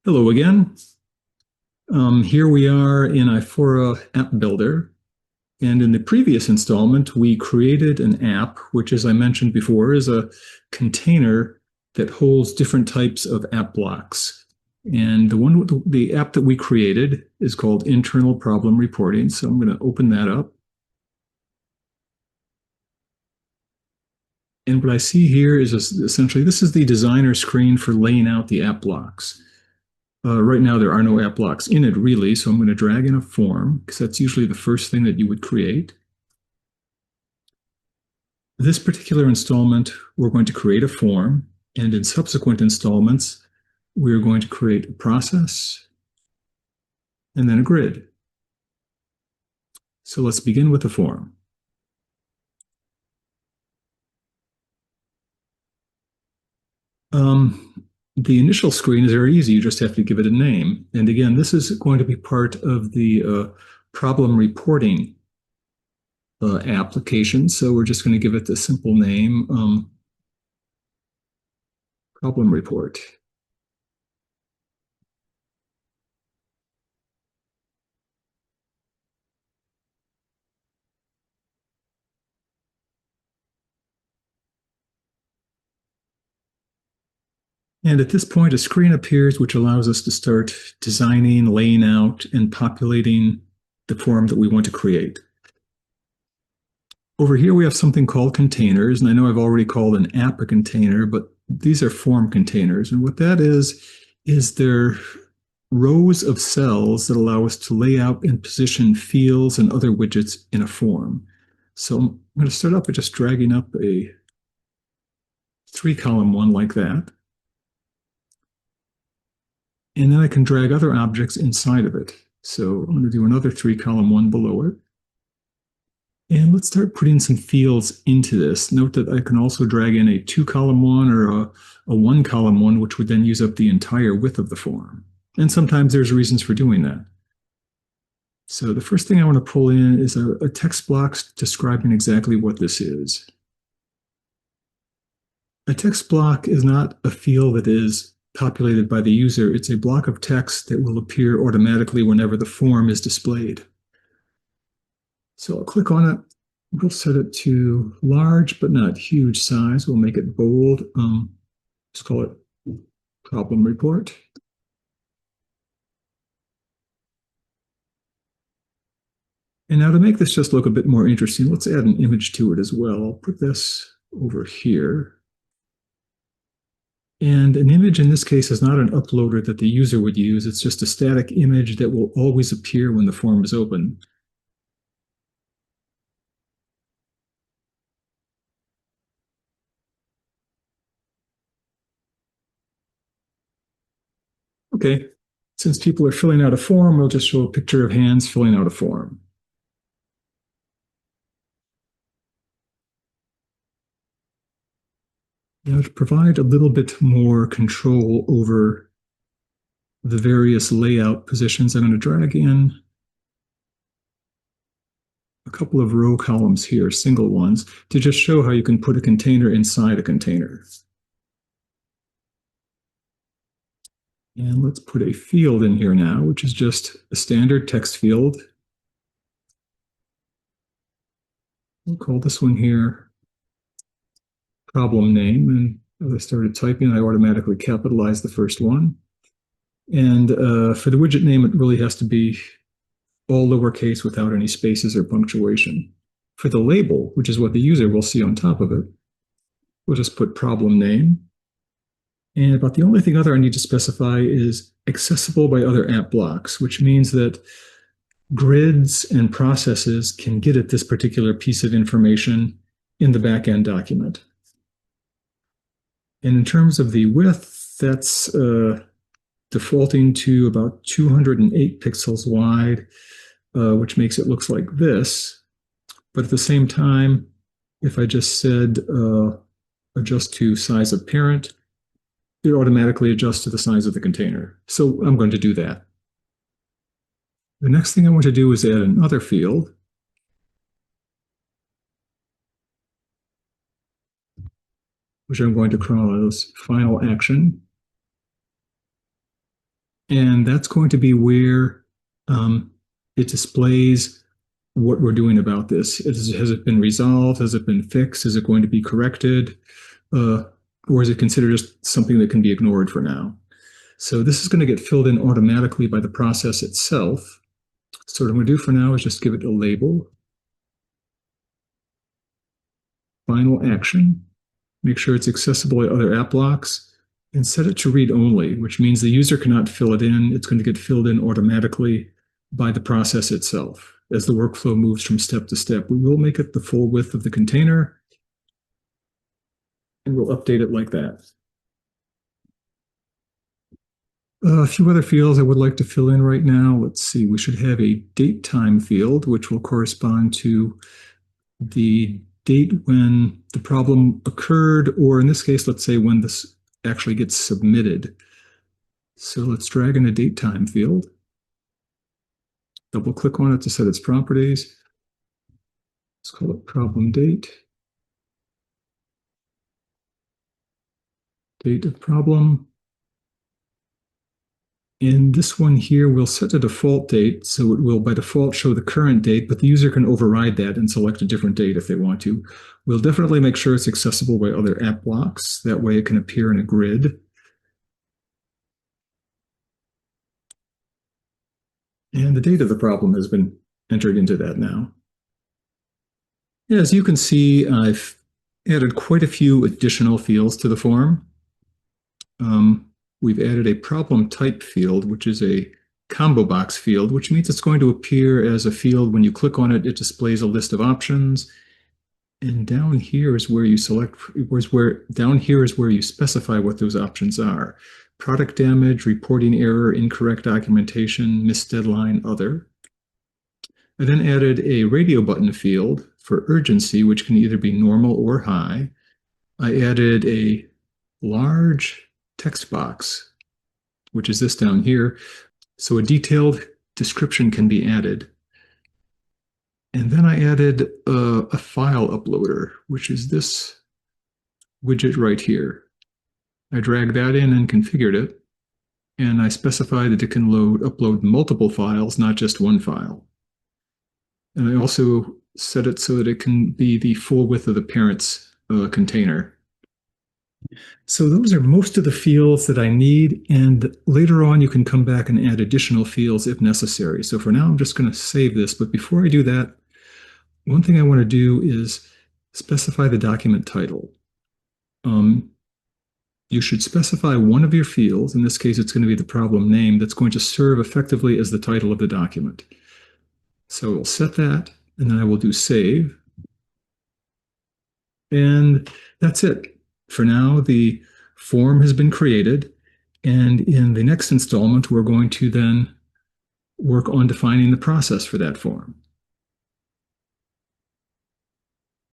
Hello again. Here we are in iPhora App Builder. And in the previous installment, we created an app, which, as I mentioned before, is a container that holds different types of app blocks. And the app that we created is called Internal Problem Reporting. So I'm going to open that up. And what I see here is essentially this is the designer screen for laying out the app blocks. Right now, there are no app blocks in it, really, so I'm going to drag in a form, because that's usually the first thing that you would create. This particular installment, we're going to create a form, and in subsequent installments, we're going to create a process and then a grid. So let's begin with the form. The initial screen is very easy. You just have to give it a name. And again, this is going to be part of the problem reporting application. So we're just going to give it the simple name, problem report. And at this point, a screen appears which allows us to start designing, laying out, and populating the form that we want to create. Over here, we have something called containers, and I know I've already called an app a container, but these are form containers. And what that is they're rows of cells that allow us to lay out and position fields and other widgets in a form. So I'm going to start up by just dragging up a 3-column one like that. And then I can drag other objects inside of it. So I'm going to do another 3-column one below it. And let's start putting some fields into this. Note that I can also drag in a 2-column one or a 1-column one, which would then use up the entire width of the form. And sometimes there's reasons for doing that. So the first thing I want to pull in is a text block describing exactly what this is. A text block is not a field that is populated by the user. It's a block of text that will appear automatically whenever the form is displayed. So I'll click on it. We'll set it to large, but not huge size. We'll make it bold. Let's call it problem report. And now to make this just look a bit more interesting, let's add an image to it as well. I'll put this over here. And an image in this case is not an uploader that the user would use. It's just a static image that will always appear when the form is open. Okay, since people are filling out a form, we'll just show a picture of hands filling out a form. Now, to provide a little bit more control over the various layout positions, I'm going to drag in a couple of row columns here, single ones, to just show how you can put a container inside a container. And let's put a field in here now, which is just a standard text field. We'll call this one here problem name. And as I started typing, I automatically capitalized the first one. And for the widget name, it really has to be all lowercase without any spaces or punctuation. For the label, which is what the user will see on top of it, we'll just put problem name. And about the only thing other I need to specify is accessible by other app blocks, which means that grids and processes can get at this particular piece of information in the backend document. And in terms of the width, that's defaulting to about 208 pixels wide, which makes it look like this. But at the same time, if I just said adjust to size of parent, it automatically adjusts to the size of the container. So I'm going to do that. The next thing I want to do is add another field. Which I'm going to call as final action. And that's going to be where it displays what we're doing about this. Has it been resolved? Has it been fixed? Is it going to be corrected? Uh, or is it considered just something that can be ignored for now? So this is going to get filled in automatically by the process itself. So what I'm going to do for now is just give it a label, final action, make sure it's accessible by other app blocks, and set it to read only, which means the user cannot fill it in. It's going to get filled in automatically by the process itself. As the workflow moves from step to step, we will make it the full width of the container, and we'll update it like that. A few other fields I would like to fill in right now. Let's see, we should have a date time field, which will correspond to the date when the problem occurred, or in this case, let's say when this actually gets submitted. So let's drag in a date time field. Double click on it to set its properties. Let's call it problem date. Date of problem. In this one here, we'll set a default date, so it will by default show the current date, but the user can override that and select a different date if they want to. We'll definitely make sure it's accessible by other app blocks. That way it can appear in a grid. And the date of the problem has been entered into that now. As you can see, I've added quite a few additional fields to the form. We've added a problem type field, which is a combo box field, which means it's going to appear as a field. When you click on it, it displays a list of options. And down here is where you down here is where you specify what those options are. Product damage, reporting error, incorrect documentation, missed deadline, other. I then added a radio button field for urgency, which can either be normal or high. I added a large text box, which is this down here. So a detailed description can be added. And then I added a file uploader, which is this widget right here. I dragged that in and configured it. And I specified that it can upload multiple files, not just one file. And I also set it so that it can be the full width of the parent's container. So those are most of the fields that I need, and later on you can come back and add additional fields if necessary. So for now I'm just going to save this, but before I do that, one thing I want to do is specify the document title. You should specify one of your fields, in this case it's going to be the problem name, that's going to serve effectively as the title of the document. So we'll set that, and then I will do save. And that's it. For now, the form has been created, and in the next installment, we're going to then work on defining the process for that form.